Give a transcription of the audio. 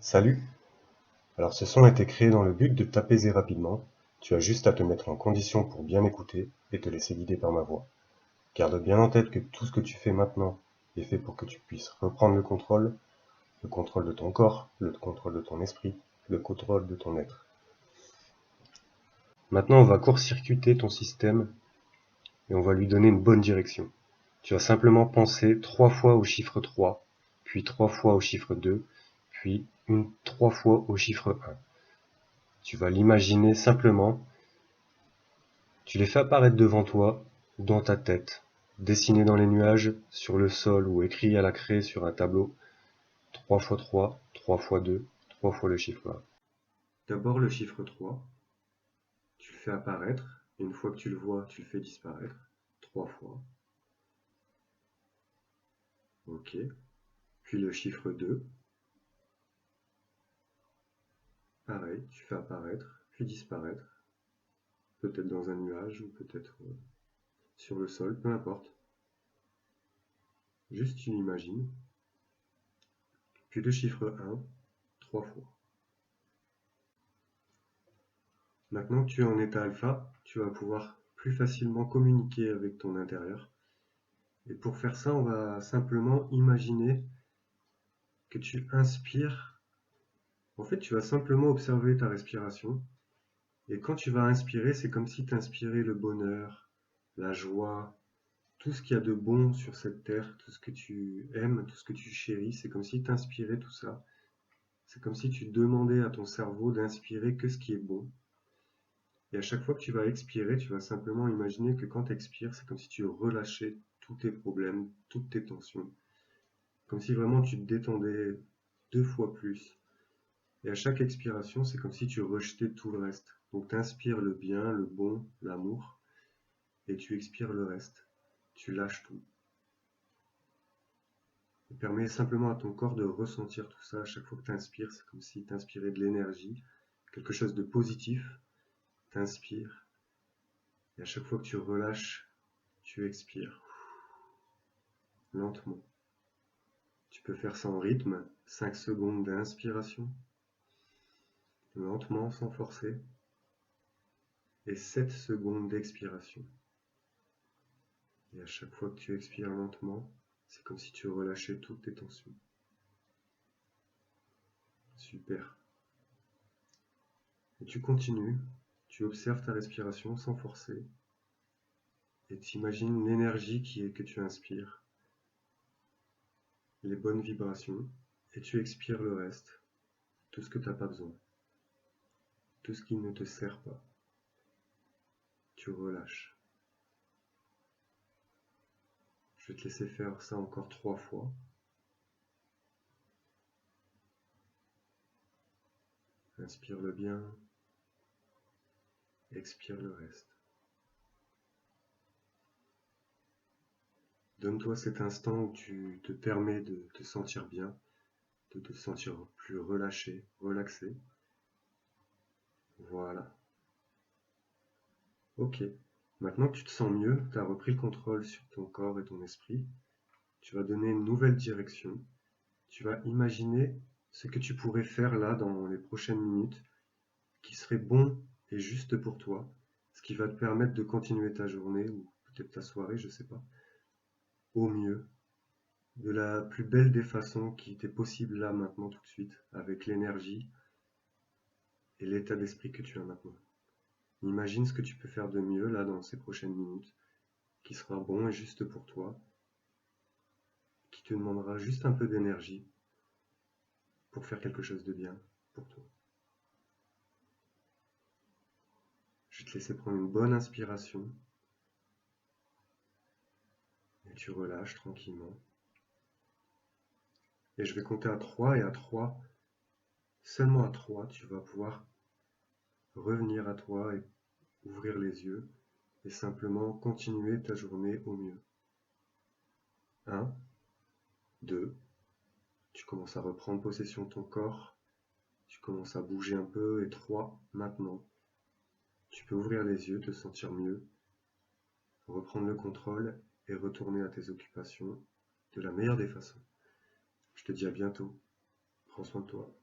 Salut! Alors ce son a été créé dans le but de t'apaiser rapidement. Tu as juste à te mettre en condition pour bien écouter et te laisser guider par ma voix. Garde bien en tête que tout ce que tu fais maintenant est fait pour que tu puisses reprendre le contrôle de ton corps, le contrôle de ton esprit, le contrôle de ton être. Maintenant on va court-circuiter ton système et on va lui donner une bonne direction. Tu vas simplement penser 3 fois au chiffre 3, puis 3 fois au chiffre 2, puis 3 fois au chiffre 1. Tu vas l'imaginer simplement, tu les fais apparaître devant toi, dans ta tête, dessinés dans les nuages, sur le sol ou écrits à la craie sur un tableau, 3 fois 3, 3 fois 2, 3 fois le chiffre 1. D'abord le chiffre 3, tu le fais apparaître, et une fois que tu le vois, tu le fais disparaître, 3 fois. Ok. Puis le chiffre 2, pareil, tu fais apparaître, puis disparaître, peut-être dans un nuage ou peut-être sur le sol, peu importe. Juste tu l'imagines. Puis le chiffre 1, 3 fois. Maintenant que tu es en état alpha, tu vas pouvoir plus facilement communiquer avec ton intérieur. Et pour faire ça, on va simplement imaginer que tu inspires. En fait, tu vas simplement observer ta respiration. Et quand tu vas inspirer, c'est comme si tu inspirais le bonheur, la joie, tout ce qu'il y a de bon sur cette terre, tout ce que tu aimes, tout ce que tu chéris. C'est comme si tu inspirais tout ça. C'est comme si tu demandais à ton cerveau d'inspirer que ce qui est bon. Et à chaque fois que tu vas expirer, tu vas simplement imaginer que quand tu expires, c'est comme si tu relâchais tous tes problèmes, toutes tes tensions. Comme si vraiment tu te détendais 2 fois plus. Et à chaque expiration, c'est comme si tu rejetais tout le reste. Donc tu inspires le bien, le bon, l'amour, et tu expires le reste. Tu lâches tout. Et permets simplement à ton corps de ressentir tout ça. À chaque fois que tu inspires, c'est comme si tu inspirais de l'énergie, quelque chose de positif. Tu inspires. Et à chaque fois que tu relâches, tu expires. Lentement. Tu peux faire ça en rythme, 5 secondes d'inspiration, lentement sans forcer, et 7 secondes d'expiration. Et à chaque fois que tu expires lentement, c'est comme si tu relâchais toutes tes tensions. Super. Et tu continues, tu observes ta respiration sans forcer, et tu imagines l'énergie que tu inspires, les bonnes vibrations, et tu expires le reste, tout ce que tu n'as pas besoin, tout ce qui ne te sert pas. Tu relâches. Je vais te laisser faire ça encore 3 fois. Inspire le bien, expire le reste. Donne-toi cet instant où tu te permets de te sentir bien, de te sentir plus relâché, relaxé. Voilà. Ok. Maintenant que tu te sens mieux, tu as repris le contrôle sur ton corps et ton esprit, tu vas donner une nouvelle direction. Tu vas imaginer ce que tu pourrais faire là dans les prochaines minutes qui serait bon et juste pour toi, ce qui va te permettre de continuer ta journée ou peut-être ta soirée, je sais pas, au mieux, de la plus belle des façons qui t'est possible là maintenant tout de suite, avec l'énergie et l'état d'esprit que tu as maintenant. Imagine ce que tu peux faire de mieux là dans ces prochaines minutes, qui sera bon et juste pour toi, qui te demandera juste un peu d'énergie pour faire quelque chose de bien pour toi. Je vais te laisser prendre une bonne inspiration et tu relâches tranquillement. Et je vais compter à 3 et à 3, seulement à 3, tu vas pouvoir revenir à toi et ouvrir les yeux et simplement continuer ta journée au mieux. 1, 2, tu commences à reprendre possession de ton corps, tu commences à bouger un peu, et 3, maintenant, tu peux ouvrir les yeux, te sentir mieux, reprendre le contrôle et retourner à tes occupations de la meilleure des façons. Je te dis à bientôt, prends soin de toi.